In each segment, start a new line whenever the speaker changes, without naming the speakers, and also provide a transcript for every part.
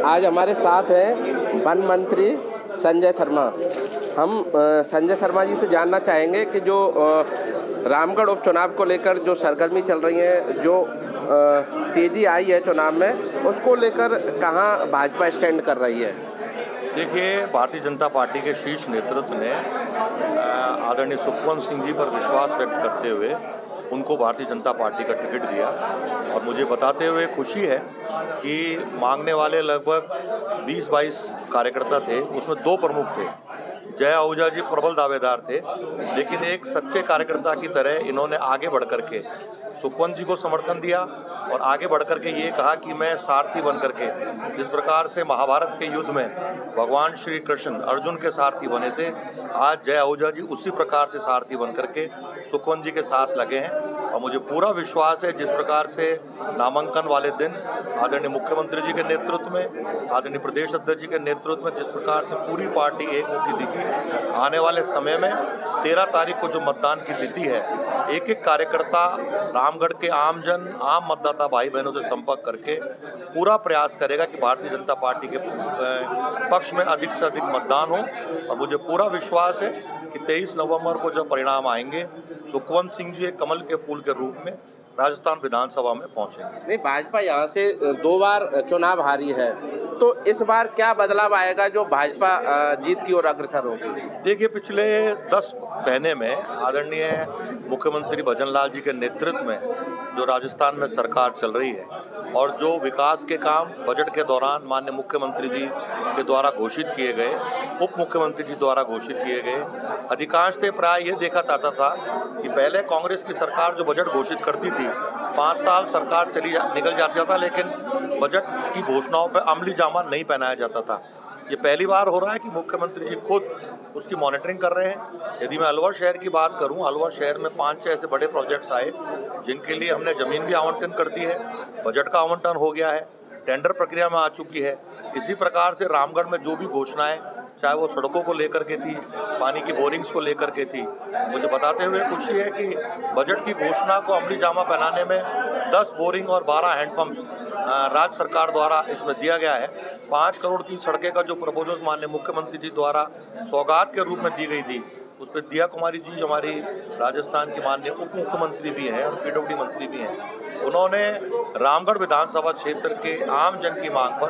आज हमारे साथ हैं वन मंत्री संजय शर्मा। हम संजय शर्मा जी से जानना चाहेंगे कि जो रामगढ़ उपचुनाव को लेकर जो सरगर्मी चल रही है, जो तेजी आई है चुनाव में, उसको लेकर कहाँ भाजपा स्टैंड कर रही है?
देखिए, भारतीय जनता पार्टी के शीर्ष नेतृत्व ने आदरणीय सुखवंत सिंह जी पर विश्वास व्यक्त करते हुए उनको भारतीय जनता पार्टी का टिकट दिया और मुझे बताते हुए खुशी है कि मांगने वाले लगभग 20-22 कार्यकर्ता थे, उसमें 2 प्रमुख थे। जय आहूजा जी प्रबल दावेदार थे, लेकिन एक सच्चे कार्यकर्ता की तरह इन्होंने आगे बढ़ कर के सुखवंत जी को समर्थन दिया और आगे बढ़ कर के ये कहा कि मैं सारथी बन करके, जिस प्रकार से महाभारत के युद्ध में भगवान श्री कृष्ण अर्जुन के सारथी बने थे, आज जय आहूजा जी उसी प्रकार से सारथी बन करके सुखवंत जी के साथ लगे हैं। और मुझे पूरा विश्वास है जिस प्रकार से नामांकन वाले दिन आदरणीय मुख्यमंत्री जी के नेतृत्व में, आदरणीय प्रदेश अध्यक्ष जी के नेतृत्व में जिस प्रकार से पूरी पार्टी एकमुखी दिखी, आने वाले समय में 13 तारीख को जो मतदान की तिथि है, एक एक कार्यकर्ता रामगढ़ के आमजन, आम मतदाता भाई बहनों से संपर्क करके पूरा प्रयास करेगा कि भारतीय जनता पार्टी के पक्ष में अधिक से अधिक मतदान हो। और मुझे पूरा विश्वास है कि 23 नवंबर को जब परिणाम आएंगे, सुखवंत सिंह जी एक कमल के फूल के रूप में राजस्थान विधानसभा में पहुंचेंगे।
नहीं, भाजपा यहाँ से 2 बार चुनाव हारी है, तो इस बार क्या बदलाव आएगा जो भाजपा जीत की ओर अग्रसर होगी?
देखिए, पिछले 10 महीने में आदरणीय मुख्यमंत्री भजन लाल जी के नेतृत्व में जो राजस्थान में सरकार चल रही है और जो विकास के काम बजट के दौरान माननीय मुख्यमंत्री जी के द्वारा घोषित किए गए, उप मुख्यमंत्री जी द्वारा घोषित किए गए, अधिकांशतः प्राय ये देखा जाता था कि पहले कांग्रेस की सरकार जो बजट घोषित करती थी, 5 साल सरकार निकल जाता था, लेकिन बजट की घोषणाओं पर अमली जामा नहीं पहनाया जाता था। ये पहली बार हो रहा है कि मुख्यमंत्री जी खुद उसकी मॉनिटरिंग कर रहे हैं। यदि मैं अलवर शहर की बात करूं, अलवर शहर में 5-6 ऐसे बड़े प्रोजेक्ट्स आए जिनके लिए हमने ज़मीन भी आवंटन कर दी है, बजट का आवंटन हो गया है, टेंडर प्रक्रिया में आ चुकी है। इसी प्रकार से रामगढ़ में जो भी घोषणाएं, चाहे वो सड़कों को लेकर के थी, पानी की बोरिंग्स को लेकर के थी, मुझे बताते हुए खुशी है कि बजट की घोषणा को अमली जामा पहनाने में 10 बोरिंग और 12 हैंडपम्प्स राज्य सरकार द्वारा इसमें दिया गया है। 5 करोड़ की सड़कें का जो प्रपोजल माननीय मुख्यमंत्री जी द्वारा सौगात के रूप में दी गई थी, उस पर दिया कुमारी जी जो हमारी राजस्थान की माननीय उप मुख्यमंत्री भी हैं और पीडब्ल्यूडी मंत्री भी हैं, उन्होंने रामगढ़ विधानसभा क्षेत्र के आम जन की मांग पर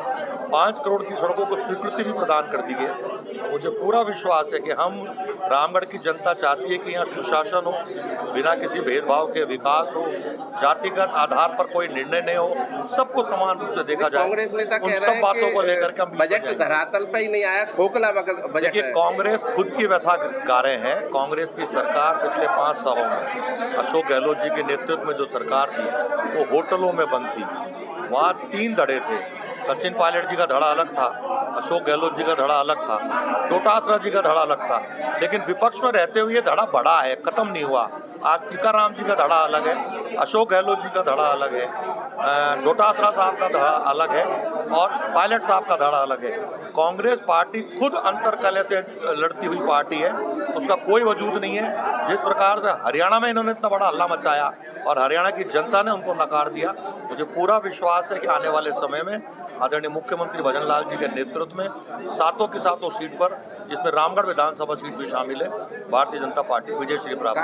5 करोड़ की सड़कों को स्वीकृति भी प्रदान कर दी है। मुझे पूरा विश्वास है कि हम रामगढ़ की जनता चाहती है कि यहाँ सुशासन हो, बिना किसी भेदभाव के विकास हो, जातिगत आधार पर कोई निर्णय नहीं हो, सबको समान रूप से देखा जाए।
कांग्रेस नेता कह रहे
सब बातों को लेकर के हम
बजट धरातल पर ही नहीं आया, खोखला बजट है।
कांग्रेस खुद की व्यथा गा रहे हैं। कांग्रेस की सरकार पिछले 5 सालों में अशोक गहलोत जी के नेतृत्व में जो सरकार थी, वो होटलों में बंद थी। वहाँ 3 धड़े थे। सचिन पायलट जी का धड़ा अलग था, अशोक गहलोत जी का धड़ा अलग था, डोटासरा जी का धड़ा अलग था, लेकिन विपक्ष में रहते हुए ये धड़ा बढ़ा है, खत्म नहीं हुआ। आज टीकाराम जी का धड़ा अलग है, अशोक गहलोत जी का धड़ा अलग है, डोटासरा साहब का धड़ा अलग है और पायलट साहब का धड़ा अलग है। कांग्रेस पार्टी खुद अंतरकलह से लड़ती हुई पार्टी है, उसका कोई वजूद नहीं है। जिस प्रकार से हरियाणा में इन्होंने इतना बड़ा हल्ला मचाया और हरियाणा की जनता ने उनको नकार दिया, मुझे पूरा विश्वास है कि आने वाले समय में आदरणीय मुख्यमंत्री भजन लाल जी के नेतृत्व में 7 की 7 सीट पर, जिसमें रामगढ़ विधानसभा सीट भी शामिल है, भारतीय जनता पार्टी विजय श्री प्राप्त